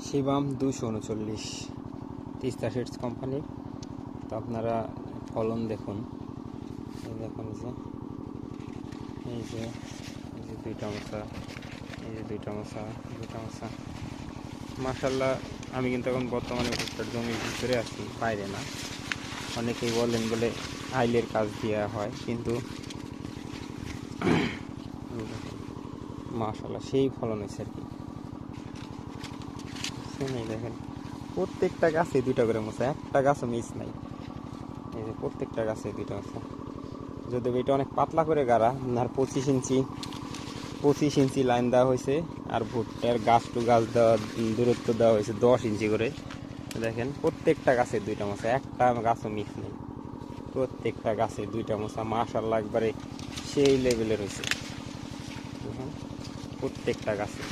Shivam 239 Teesta seeds company. তো আপনারা ফলন দেখুন, এই দেখুন এই যে দুইটা মশা, এই যে দুইটা মশা মাশাল্লাহ। আমি কিন্তু এখন বর্তমানে ভুট্টার জমির ভিতরে আছি, বাইরে না। অনেকেই বলেন বলে আইলের কাজ দেওয়া হয়, কিন্তু মাশাল্লাহ সেই ফলন হয়েছে আর কি। দেখেন প্রত্যেকটা গাছে দুইটা করে মশা, একটা গাছও মিস নাই। এই যে প্রত্যেকটা গাছে দুইটা মশা। যদি এটা অনেক পাতলা করে গাড়া, আর 25 ইঞ্চি লাইন দেওয়া হয়েছে, আর ভুট্টার গাছ টু গাছ দেওয়া দূরত্ব দেওয়া হয়েছে 10 ইঞ্চি করে। দেখেন প্রত্যেকটা গাছে দুইটা মশা, একটা গাছও মিস নেই। প্রত্যেকটা গাছে দুইটা মশা মাশাআল্লাহ একবারে সেই লেভেলের হয়েছে। দেখেন প্রত্যেকটা গাছে।